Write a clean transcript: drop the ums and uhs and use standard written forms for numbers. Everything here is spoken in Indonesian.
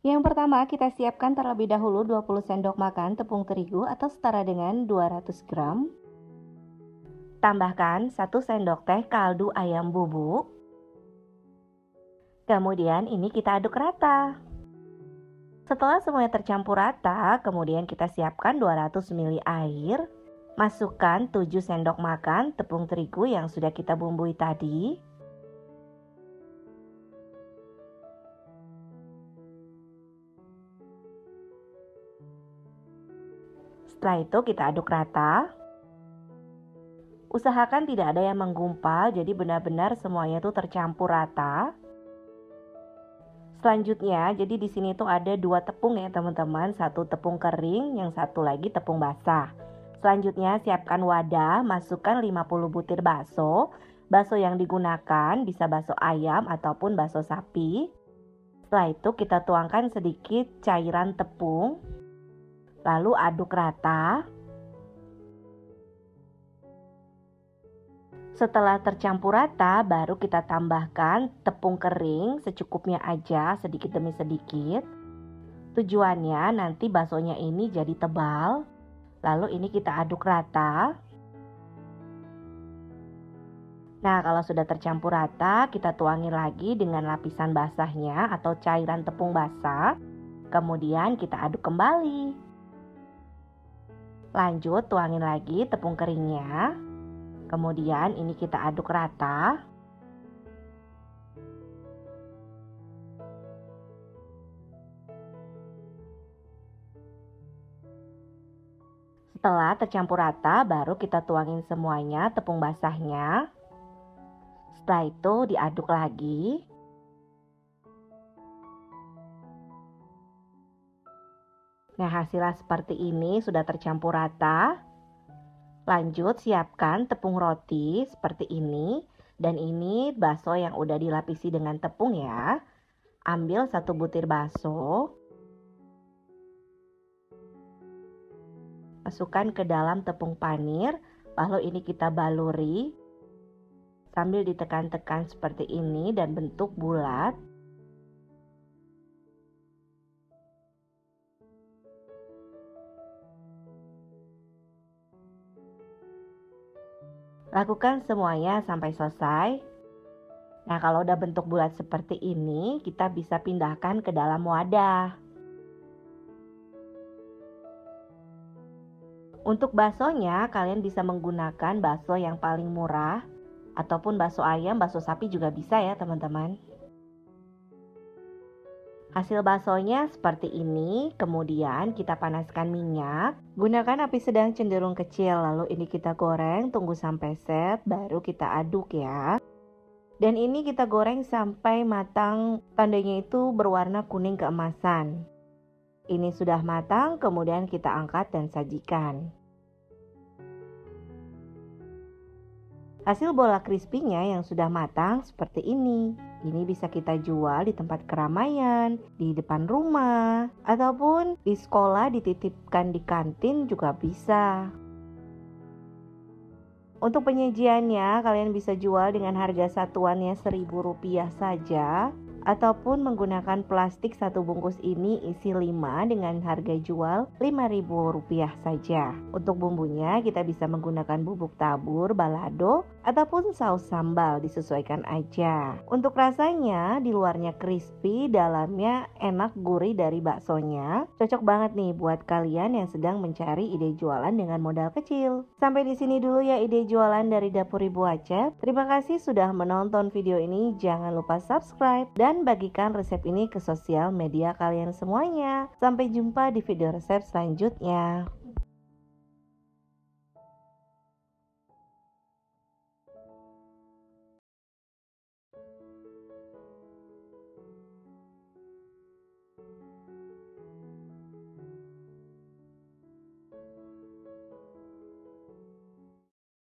Yang pertama, kita siapkan terlebih dahulu 20 sendok makan tepung terigu atau setara dengan 200 gram. Tambahkan 1 sendok teh kaldu ayam bubuk. Kemudian ini kita aduk rata. Setelah semuanya tercampur rata, kemudian kita siapkan 200 ml air. Masukkan 7 sendok makan tepung terigu yang sudah kita bumbui tadi. Setelah itu kita aduk rata. Usahakan tidak ada yang menggumpal, jadi benar-benar semuanya tuh tercampur rata. Selanjutnya, jadi di sini tuh ada 2 tepung ya teman-teman, 1 tepung kering, yang satu lagi tepung basah. Selanjutnya siapkan wadah, masukkan 50 butir bakso. Bakso yang digunakan bisa bakso ayam ataupun bakso sapi. Setelah itu kita tuangkan sedikit cairan tepung, lalu aduk rata. Setelah tercampur rata, baru kita tambahkan tepung kering secukupnya aja, sedikit demi sedikit. Tujuannya nanti baksonya ini jadi tebal. Lalu ini kita aduk rata. Nah, kalau sudah tercampur rata, kita tuangin lagi dengan lapisan basahnya atau cairan tepung basah. Kemudian kita aduk kembali. Lanjut tuangin lagi tepung keringnya. Kemudian ini kita aduk rata. Setelah tercampur rata, baru kita tuangin semuanya tepung basahnya. Setelah itu diaduk lagi. Nah, hasilnya seperti ini sudah tercampur rata. Lanjut siapkan tepung roti seperti ini. Dan ini bakso yang udah dilapisi dengan tepung ya. Ambil 1 butir bakso. Masukkan ke dalam tepung panir. Lalu ini kita baluri. Sambil ditekan-tekan seperti ini dan bentuk bulat. Lakukan semuanya sampai selesai. Nah, kalau udah bentuk bulat seperti ini, kita bisa pindahkan ke dalam wadah. Untuk baksonya, kalian bisa menggunakan bakso yang paling murah, ataupun bakso ayam, bakso sapi juga bisa ya teman-teman. Hasil baksonya seperti ini, kemudian kita panaskan minyak. Gunakan api sedang cenderung kecil, lalu ini kita goreng, tunggu sampai set, baru kita aduk ya. Dan ini kita goreng sampai matang, tandanya itu berwarna kuning keemasan. Ini sudah matang, kemudian kita angkat dan sajikan. Hasil bola crispy-nya yang sudah matang seperti ini. Ini bisa kita jual di tempat keramaian, di depan rumah, ataupun di sekolah dititipkan di kantin juga bisa. Untuk penyajiannya kalian bisa jual dengan harga satuannya Rp1.000 saja. Ataupun menggunakan plastik 1 bungkus ini isi 5 dengan harga jual Rp5.000 saja. Untuk bumbunya kita bisa menggunakan bubuk tabur, balado, ataupun saus sambal, disesuaikan aja. Untuk rasanya di luarnya crispy, dalamnya enak gurih dari baksonya. Cocok banget nih buat kalian yang sedang mencari ide jualan dengan modal kecil. Sampai di sini dulu ya ide jualan dari Dapur Ibu Acep. Terima kasih sudah menonton video ini. Jangan lupa subscribe dan bagikan resep ini ke sosial media kalian semuanya. Sampai jumpa di video resep selanjutnya.